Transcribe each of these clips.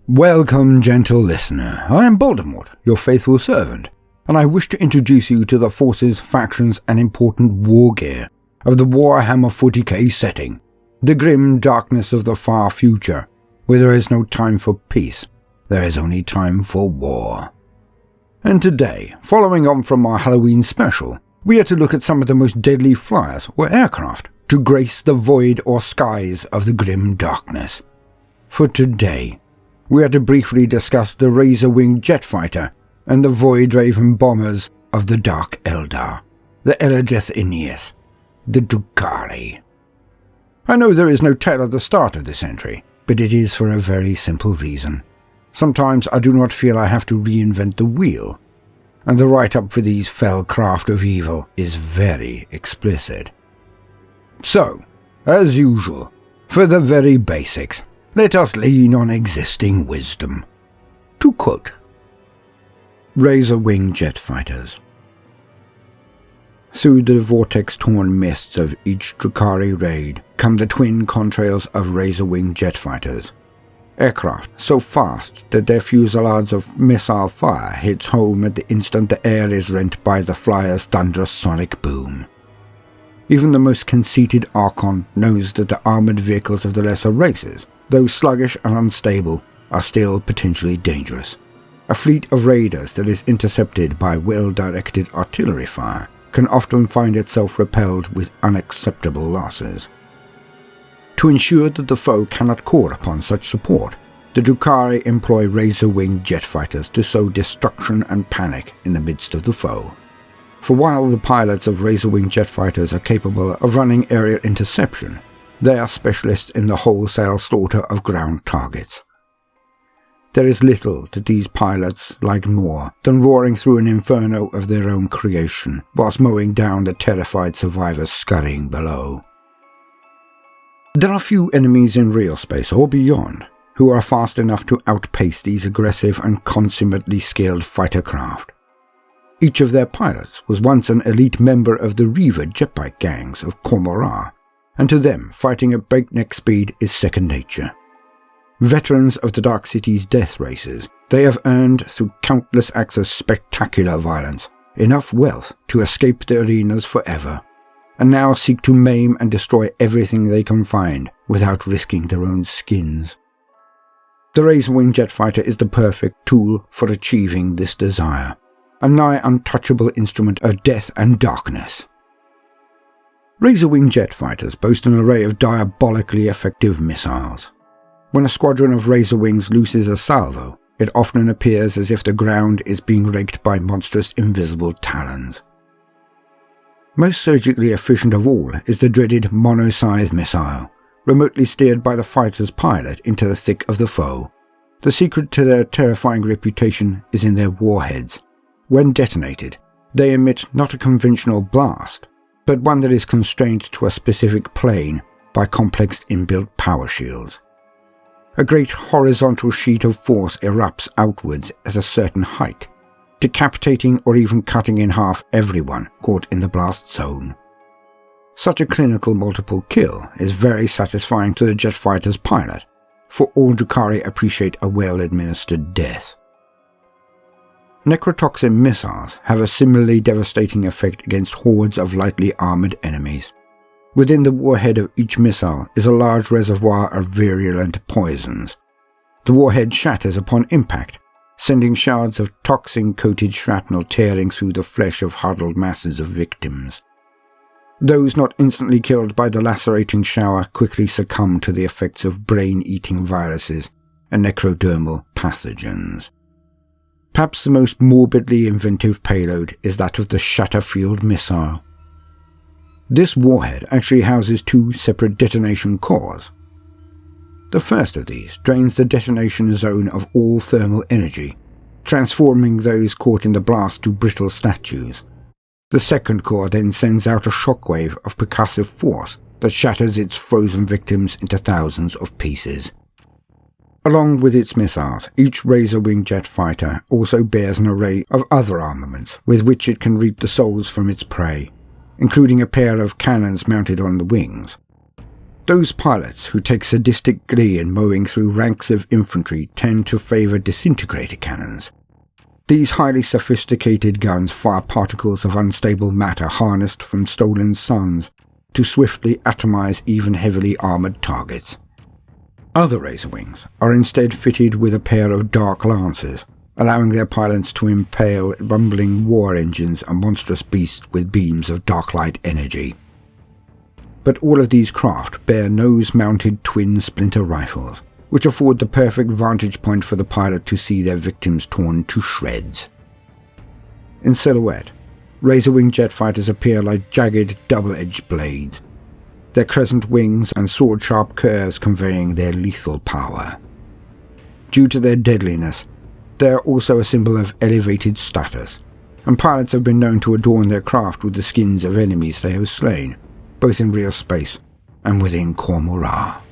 Welcome, gentle listener. I am Baldermort, your faithful servant, and I wish to introduce you to the forces, factions, and important war gear of the Warhammer 40k setting, the grim darkness of the far future, where there is no time for peace, there is only time for war. And today, following on from our Halloween special, we are to look at some of the most deadly flyers or aircraft to grace the void or skies of the grim darkness. For today, we are to briefly discuss the razor-winged jet fighter and the void raven bombers of the Dark Eldar, the Eladreth Ineas, the Drukhari. I know there is no tale at the start of this entry, but it is for a very simple reason. Sometimes I do not feel I have to reinvent the wheel, and the write-up for these fell craft of evil is very explicit. So, as usual, for the very basics, let us lean on existing wisdom. To quote, razor-winged jet fighters. Through the vortex-torn mists of each Drukhari raid come the twin contrails of razor-winged jet fighters. Aircraft so fast that their fusillades of missile fire hits home at the instant the air is rent by the flyer's thunderous sonic boom. Even the most conceited Archon knows that the armoured vehicles of the lesser races, though sluggish and unstable, are still potentially dangerous. A fleet of raiders that is intercepted by well-directed artillery fire can often find itself repelled with unacceptable losses. To ensure that the foe cannot call upon such support, the Drukhari employ razor-winged jet fighters to sow destruction and panic in the midst of the foe. For while the pilots of razor-winged jet fighters are capable of running aerial interception, they are specialists in the wholesale slaughter of ground targets. There is little that these pilots like more than roaring through an inferno of their own creation, whilst mowing down the terrified survivors scurrying below. There are few enemies in real space or beyond who are fast enough to outpace these aggressive and consummately skilled fighter craft. Each of their pilots was once an elite member of the Reaver jetbike gangs of Cormorah, and to them fighting at breakneck speed is second nature. Veterans of the Dark City's death races, they have earned through countless acts of spectacular violence enough wealth to escape the arenas forever, and now seek to maim and destroy everything they can find without risking their own skins. The razor-winged jet fighter is the perfect tool for achieving this desire, a nigh untouchable instrument of death and darkness. Razor-winged jet fighters boast an array of diabolically effective missiles. When a squadron of razor-wings looses a salvo, it often appears as if the ground is being raked by monstrous invisible talons. Most surgically efficient of all is the dreaded monoscythe missile, remotely steered by the fighter's pilot into the thick of the foe. The secret to their terrifying reputation is in their warheads. When detonated, they emit not a conventional blast, but one that is constrained to a specific plane by complex inbuilt power shields. A great horizontal sheet of force erupts outwards at a certain height, decapitating or even cutting in half everyone caught in the blast zone. Such a clinical multiple kill is very satisfying to the jet fighter's pilot, for all Drukhari appreciate a well-administered death. Necrotoxin missiles have a similarly devastating effect against hordes of lightly armoured enemies. Within the warhead of each missile is a large reservoir of virulent poisons. The warhead shatters upon impact, sending shards of toxin-coated shrapnel tearing through the flesh of huddled masses of victims. Those not instantly killed by the lacerating shower quickly succumb to the effects of brain-eating viruses and necrodermal pathogens. Perhaps the most morbidly inventive payload is that of the Shatterfield missile. This warhead actually houses two separate detonation cores. The first of these drains the detonation zone of all thermal energy, transforming those caught in the blast to brittle statues. The second core then sends out a shockwave of percussive force that shatters its frozen victims into thousands of pieces. Along with its missiles, each razor-winged jet fighter also bears an array of other armaments with which it can reap the souls from its prey, including a pair of cannons mounted on the wings. Those pilots who take sadistic glee in mowing through ranks of infantry tend to favour disintegrator cannons. These highly sophisticated guns fire particles of unstable matter harnessed from stolen suns to swiftly atomize even heavily armoured targets. Other Razorwings are instead fitted with a pair of dark lances, allowing their pilots to impale rumbling war engines and monstrous beasts with beams of dark light energy. But all of these craft bear nose-mounted twin splinter rifles, which afford the perfect vantage point for the pilot to see their victims torn to shreds. In silhouette, Razorwing jet fighters appear like jagged, double-edged blades, their crescent wings and sword-sharp curves conveying their lethal power. Due to their deadliness, they are also a symbol of elevated status, and pilots have been known to adorn their craft with the skins of enemies they have slain, both in real space and within Khor-Mora.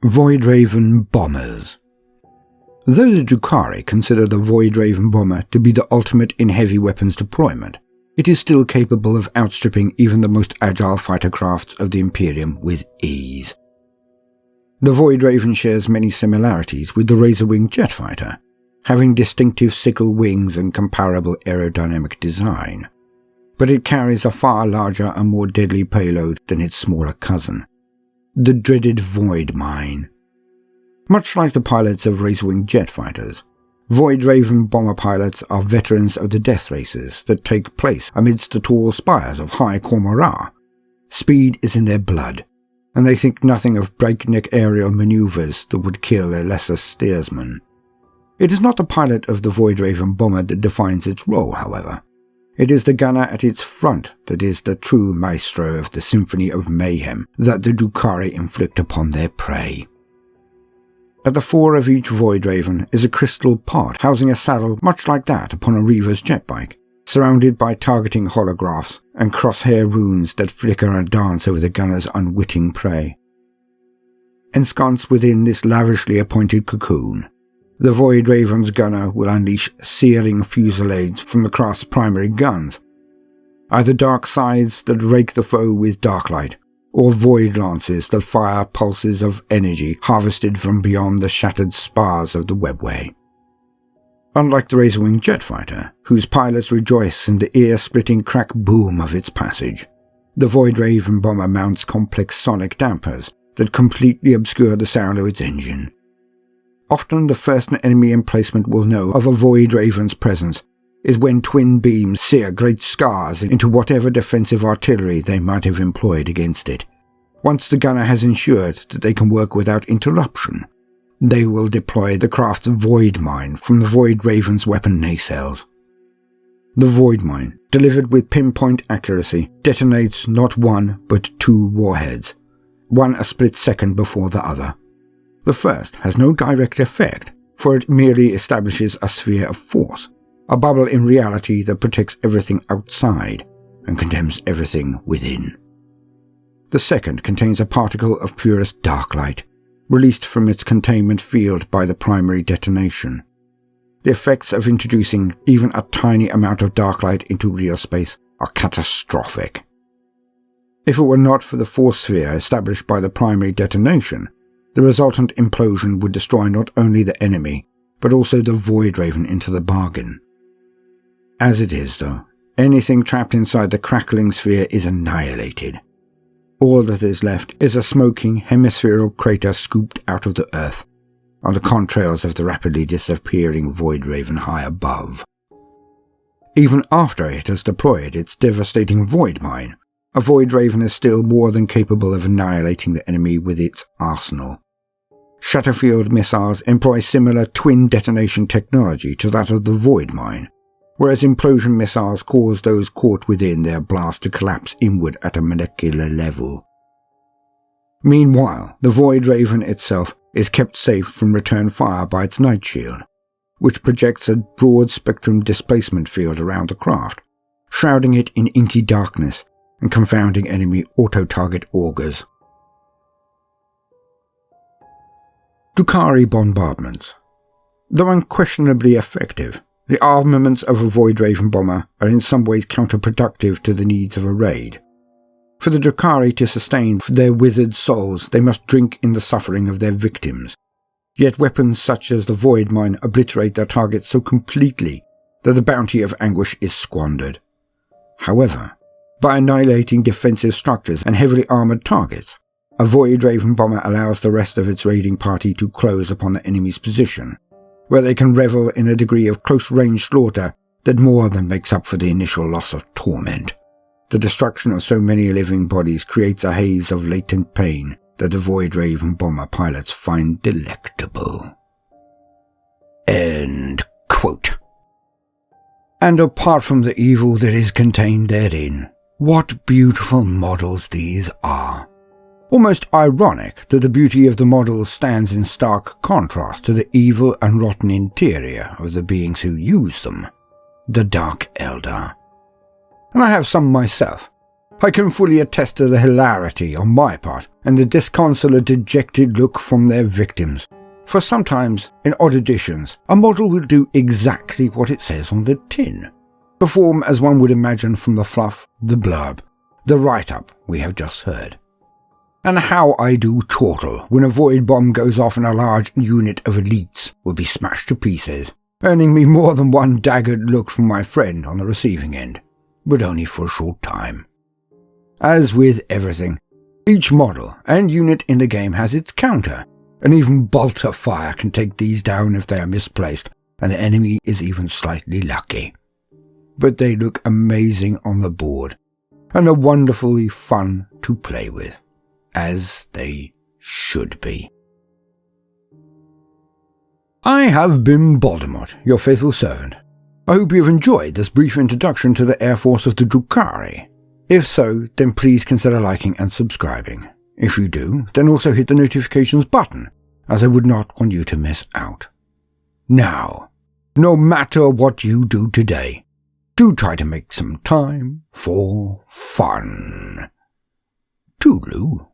Voidraven Bombers. Though the Drukhari consider the Voidraven Bomber to be the ultimate in heavy weapons deployment, it is still capable of outstripping even the most agile fighter crafts of the Imperium with ease. The Voidraven shares many similarities with the Razorwing jet fighter, having distinctive sickle wings and comparable aerodynamic design, but it carries a far larger and more deadly payload than its smaller cousin, the dreaded Void Mine. Much like the pilots of Razorwing jet fighters, Voidraven bomber pilots are veterans of the death races that take place amidst the tall spires of High Khor-Mora. Speed is in their blood, and they think nothing of breakneck aerial maneuvers that would kill a lesser steersman. It is not the pilot of the Voidraven bomber that defines its role, however. It is the gunner at its front that is the true maestro of the symphony of mayhem that the Drukhari inflict upon their prey. At the fore of each Voidraven is a crystal pot housing a saddle much like that upon a Reaver's jet bike, surrounded by targeting holographs and crosshair runes that flicker and dance over the gunner's unwitting prey. Ensconced within this lavishly appointed cocoon, the Voidraven's gunner will unleash searing fusillades from the craft's primary guns, either dark scythes that rake the foe with dark light, or void lances that fire pulses of energy harvested from beyond the shattered spars of the webway. Unlike the Razorwing jet fighter, whose pilots rejoice in the ear-splitting crack boom of its passage, the Voidraven bomber mounts complex sonic dampers that completely obscure the sound of its engine. Often the first an enemy emplacement will know of a Voidraven's presence is when twin beams sear great scars into whatever defensive artillery they might have employed against it. Once the gunner has ensured that they can work without interruption, they will deploy the craft's Void Mine from the Voidraven's weapon nacelles. The Void Mine, delivered with pinpoint accuracy, detonates not one but two warheads, one a split second before the other. The first has no direct effect, for it merely establishes a sphere of force, a bubble in reality that protects everything outside and condemns everything within. The second contains a particle of purest dark light, released from its containment field by the primary detonation. The effects of introducing even a tiny amount of dark light into real space are catastrophic. If it were not for the force sphere established by the primary detonation, the resultant implosion would destroy not only the enemy, but also the Voidraven into the bargain. As it is, though, anything trapped inside the crackling sphere is annihilated. All that is left is a smoking hemispherical crater scooped out of the earth, on the contrails of the rapidly disappearing Voidraven high above. Even after it has deployed its devastating Void Mine, a Voidraven is still more than capable of annihilating the enemy with its arsenal. Shatterfield missiles employ similar twin detonation technology to that of the Void Mine, whereas implosion missiles cause those caught within their blast to collapse inward at a molecular level. Meanwhile, the Voidraven itself is kept safe from return fire by its night shield, which projects a broad-spectrum displacement field around the craft, shrouding it in inky darkness and confounding enemy auto-target augers. Drukhari bombardments. Though unquestionably effective, the armaments of a Voidraven bomber are in some ways counterproductive to the needs of a raid, For the Drukhari to sustain their withered souls, they must drink in the suffering of their victims. Yet weapons such as the Void Mine obliterate their targets so completely that the bounty of anguish is squandered. However, by annihilating defensive structures and heavily armoured targets, a Void Raven bomber allows the rest of its raiding party to close upon the enemy's position, where they can revel in a degree of close-range slaughter that more than makes up for the initial loss of torment. The destruction of so many living bodies creates a haze of latent pain that the Void Raven bomber pilots find delectable. End quote. And apart from the evil that is contained therein, what beautiful models these are. Almost ironic that the beauty of the models stands in stark contrast to the evil and rotten interior of the beings who use them, the Dark Eldar. And I have some myself. I can fully attest to the hilarity on my part and the disconsolate, dejected look from their victims. For sometimes, in odd editions, a model will do exactly what it says on the tin. Perform as one would imagine from the fluff, the blurb, the write-up we have just heard. And how I do chortle when a void bomb goes off and a large unit of elites will be smashed to pieces, earning me more than one daggered look from my friend on the receiving end, but only for a short time. As with everything, each model and unit in the game has its counter, and even bolter fire can take these down if they are misplaced, and the enemy is even slightly lucky. But they look amazing on the board, and are wonderfully fun to play with, as they should be. I have been Baldermort, your faithful servant. I hope you have enjoyed this brief introduction to the Air Force of the Drukhari. If so, then please consider liking and subscribing. If you do, then also hit the notifications button, as I would not want you to miss out. Now, no matter what you do today, do try to make some time for fun. Toodaloo.